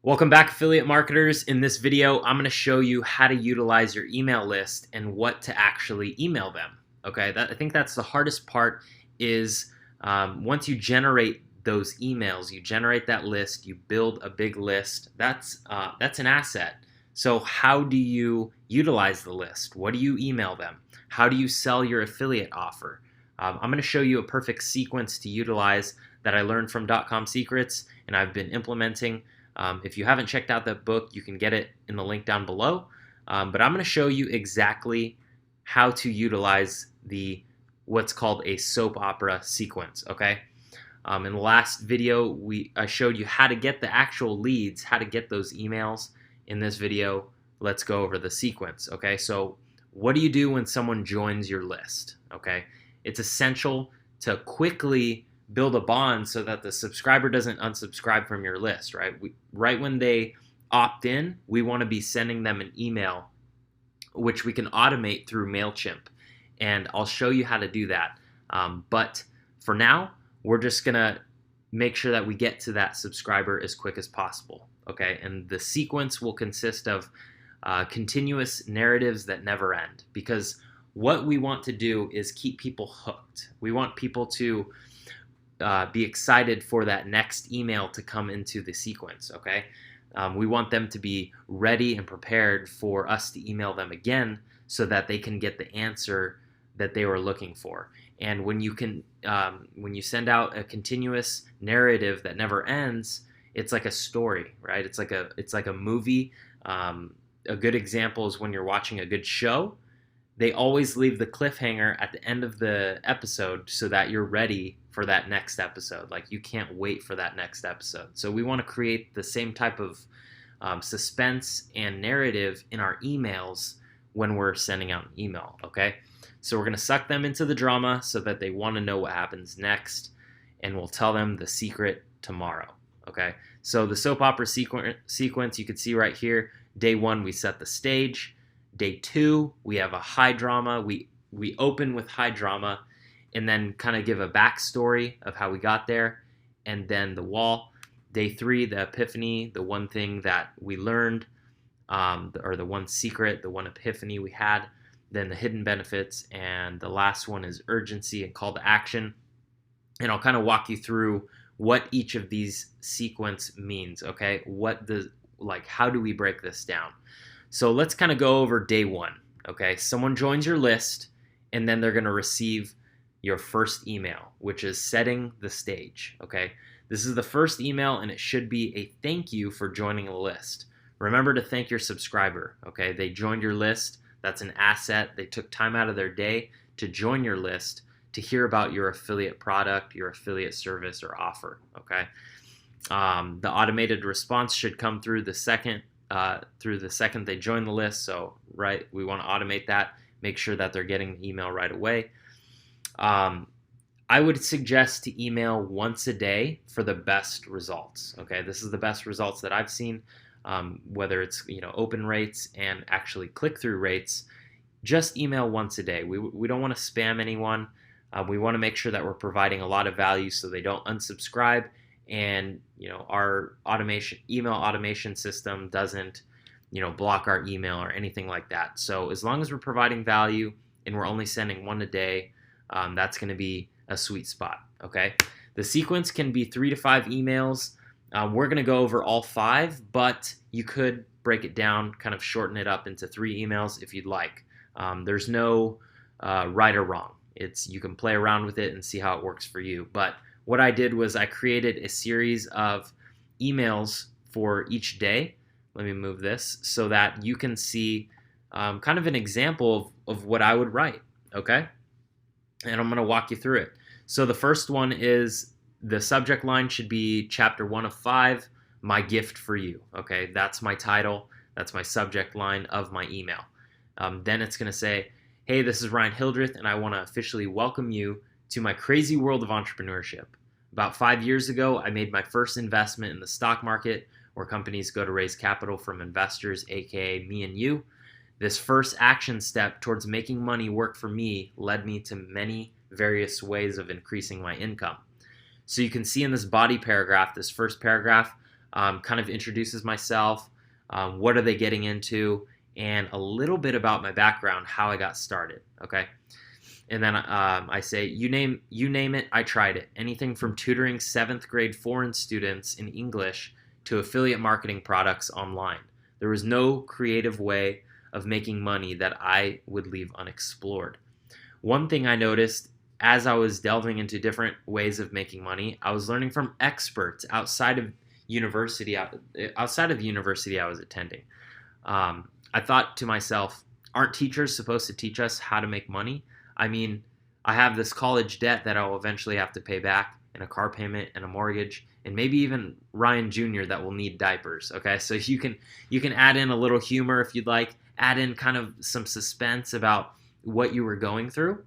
Welcome back, affiliate marketers. In this video, I'm going to show you how to utilize your email list and what to actually email them. Okay, I think that's the hardest part is once you generate those emails, you generate that list, you build a big list, that's an asset. So how do you utilize the list? What do you email them? How do you sell your affiliate offer? I'm going to show you a perfect sequence to utilize that I learned from .com Secrets and I've been implementing. If you haven't checked out that book, you can get it in the link down below. But I'm going to show you exactly how to utilize what's called a soap opera sequence. Okay. In the last video, I showed you how to get the actual leads, how to get those emails. In this video, let's go over the sequence. Okay. So what do you do when someone joins your list? Okay. It's essential to quickly build a bond so that the subscriber doesn't unsubscribe from your list, right? Right when they opt in, we want to be sending them an email, which we can automate through MailChimp. And I'll show you how to do that. But for now, we're just going to make sure that we get to that subscriber as quick as possible, okay? And the sequence will consist of continuous narratives that never end, because what we want to do is keep people hooked. We want people to be excited for that next email to come into the sequence, okay? We want them to be ready and prepared for us to email them again so that they can get the answer that they were looking for. And when you send out a continuous narrative that never ends, it's like a story, right? It's like a movie. A good example is when you're watching a good show. They always leave the cliffhanger at the end of the episode so that you're ready for that next episode. Like, you can't wait for that next episode. So we want to create the same type of suspense and narrative in our emails when we're sending out an email, okay? So we're going to suck them into the drama so that they want to know what happens next, and we'll tell them the secret tomorrow, okay? So the soap opera sequence you can see right here. Day 1, we set the stage. Day 2, we have a high drama. We open with high drama and then kind of give a backstory of how we got there, and then the wall. Day 3, the epiphany, the one thing that we learned, or the one secret, the one epiphany we had. Then the hidden benefits, and the last one is urgency and call to action. And I'll kind of walk you through what each of these sequence means, okay? How do we break this down? So let's kind of go over day 1, okay? Someone joins your list, and then they're going to receive your first email, which is setting the stage, okay? This is the first email, and it should be a thank you for joining the list. Remember to thank your subscriber, okay? They joined your list. That's an asset. They took time out of their day to join your list to hear about your affiliate product, your affiliate service or offer, okay? The automated response should come through the second they join the list. So, right, we want to automate that, make sure that they're getting the email right away. I would suggest to email once a day for the best results, okay? This is the best results that I've seen. Whether it's open rates and actually click-through rates, just email once a day. We don't want to spam anyone. We want to make sure that we're providing a lot of value so they don't unsubscribe, and our email automation system doesn't block our email or anything like that. So as long as we're providing value and we're only sending one a day, that's going to be a sweet spot, okay? The sequence can be 3 to 5 emails. We're going to go over all 5, but you could break it down, kind of shorten it up into 3 emails if you'd like. There's no right or wrong. You can play around with it and see how it works for you. But what I did was I created a series of emails for each day. Let me move this so that you can see kind of an example of what I would write, okay? And I'm going to walk you through it. So the first one is, the subject line should be Chapter 1 of 5, My Gift for You. Okay, that's my title. That's my subject line of my email. Then it's going to say, hey, this is Ryan Hildreth, and I want to officially welcome you to my crazy world of entrepreneurship. About 5 years ago, I made my first investment in the stock market, where companies go to raise capital from investors, aka me and you. This first action step towards making money work for me led me to many various ways of increasing my income. So you can see in this body paragraph, this first paragraph, kind of introduces myself, what are they getting into, and a little bit about my background, how I got started. Okay. And then I say, you name it, I tried it. Anything from tutoring 7th grade foreign students in English to affiliate marketing products online. There was no creative way of making money that I would leave unexplored. One thing I noticed as I was delving into different ways of making money, I was learning from experts outside of the university I was attending. I thought to myself, aren't teachers supposed to teach us how to make money? I mean, I have this college debt that I'll eventually have to pay back, and a car payment and a mortgage, and maybe even Ryan Jr. that will need diapers. Okay, so you can add in a little humor if you'd like, add in kind of some suspense about what you were going through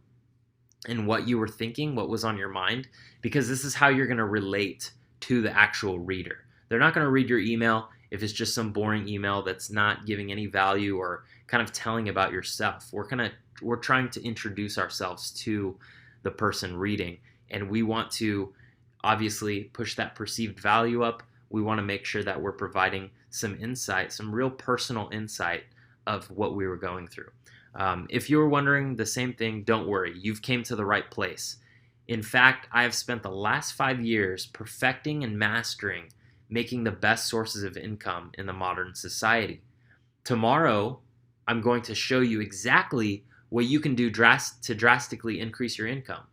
and what you were thinking, what was on your mind, because this is how you're going to relate to the actual reader. They're not going to read your email if it's just some boring email that's not giving any value or kind of telling about yourself. We're trying to introduce ourselves to the person reading, and we want to obviously push that perceived value up. We want to make sure that we're providing some insight, some real personal insight of what we were going through. If you were wondering the same thing, don't worry. You've came to the right place. In fact, I have spent the last 5 years perfecting and mastering making the best sources of income in the modern society. Tomorrow, I'm going to show you exactly what you can do to drastically increase your income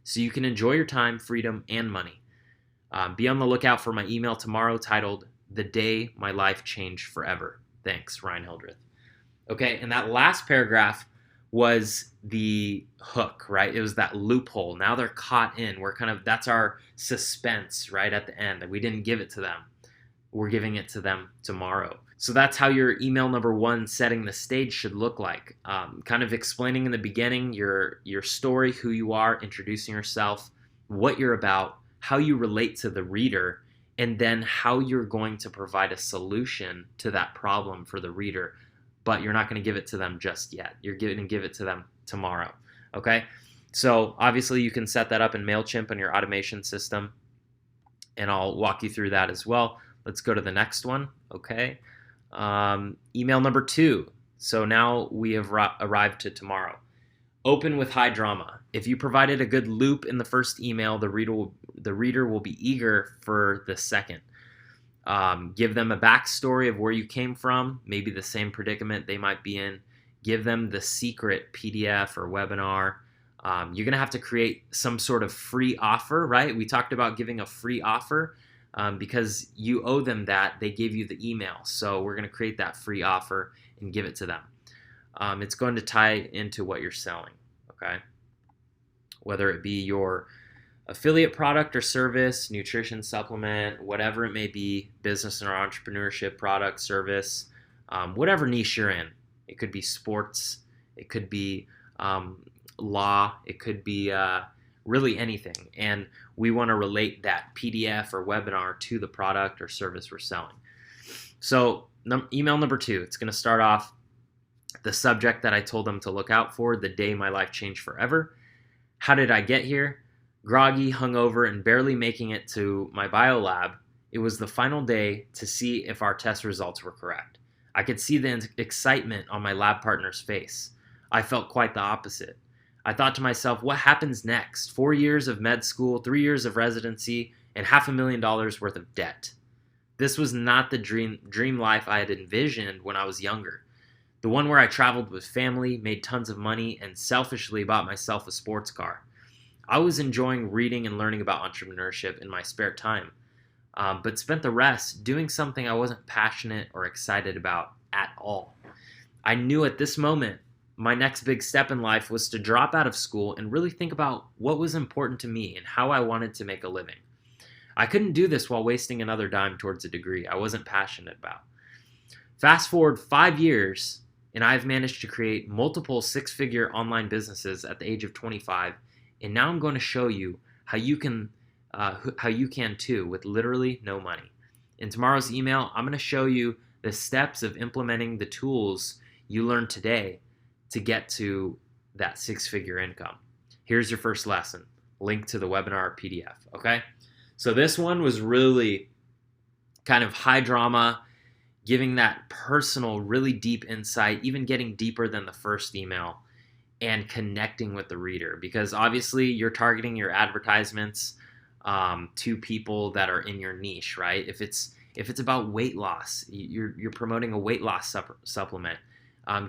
so you can enjoy your time, freedom, and money. Be on the lookout for my email tomorrow titled, The Day My Life Changed Forever. Thanks, Ryan Hildreth. Okay, and that last paragraph was the hook, right? It was that loophole. Now they're caught in. That's our suspense right at the end. We didn't give it to them. We're giving it to them tomorrow. So that's how your email number 1, setting the stage, should look like. Kind of explaining in the beginning your story, who you are, introducing yourself, what you're about, how you relate to the reader, and then how you're going to provide a solution to that problem for the reader. But you're not going to give it to them just yet. You're going to give it to them tomorrow. Okay? So obviously you can set that up in MailChimp on your automation system, and I'll walk you through that as well. Let's go to the next one. Okay? Email number 2. So now we have arrived to tomorrow. Open with high drama. If you provided a good loop in the first email, the reader will be eager for the second. Give them a backstory of where you came from, maybe the same predicament they might be in. Give them the secret PDF or webinar. You're going to have to create some sort of free offer, right? We talked about giving a free offer because you owe them that. They gave you the email. So we're going to create that free offer and give it to them. It's going to tie into what you're selling, okay? Whether it be your affiliate product or service, nutrition supplement, whatever it may be, business or entrepreneurship product, service, whatever niche you're in. It could be sports, it could be law, it could be really anything. And we want to relate that PDF or webinar to the product or service we're selling. So email number 2, it's going to start off the subject that I told them to look out for, the day my life changed forever. How did I get here? Groggy, hungover, and barely making it to my bio lab. It was the final day to see if our test results were correct. I could see the excitement on my lab partner's face. I felt quite the opposite. I thought to myself, what happens next? 4 years of med school, 3 years of residency, and $500,000 worth of debt. This was not the dream life I had envisioned when I was younger. The one where I traveled with family, made tons of money, and selfishly bought myself a sports car. I was enjoying reading and learning about entrepreneurship in my spare time, but spent the rest doing something I wasn't passionate or excited about at all. I knew at this moment my next big step in life was to drop out of school and really think about what was important to me and how I wanted to make a living. I couldn't do this while wasting another dime towards a degree I wasn't passionate about. Fast forward 5 years, and I've managed to create multiple 6-figure online businesses at the age of 25, and now I'm going to show you how you can too with literally no money. In tomorrow's email, I'm going to show you the steps of implementing the tools you learned today to get to that 6-figure income. Here's your first lesson, link to the webinar PDF, okay? So this one was really kind of high drama, giving that personal, really deep insight, even getting deeper than the first email, and connecting with the reader. Because obviously you're targeting your advertisements to people that are in your niche, right? If it's about weight loss, you're promoting a weight loss supplement.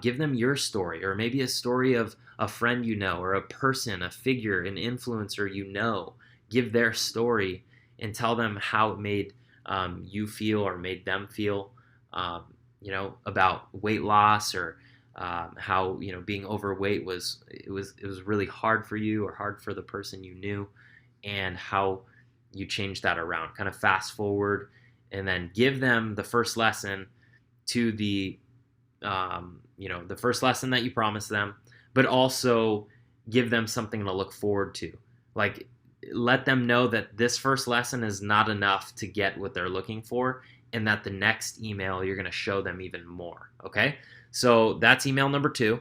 Give them your story, or maybe a story of a friend you know, or a person, a figure, an influencer you know. Give their story and tell them how it made you feel or made them feel, about weight loss, or how being overweight was really hard for you or hard for the person you knew, and how you change that around. Kind of fast forward, and then give them the first lesson to the first lesson that you promised them, but also give them something to look forward to. Like, let them know that this first lesson is not enough to get what they're looking for, and that the next email you're going to show them even more. Okay, so that's email number 2.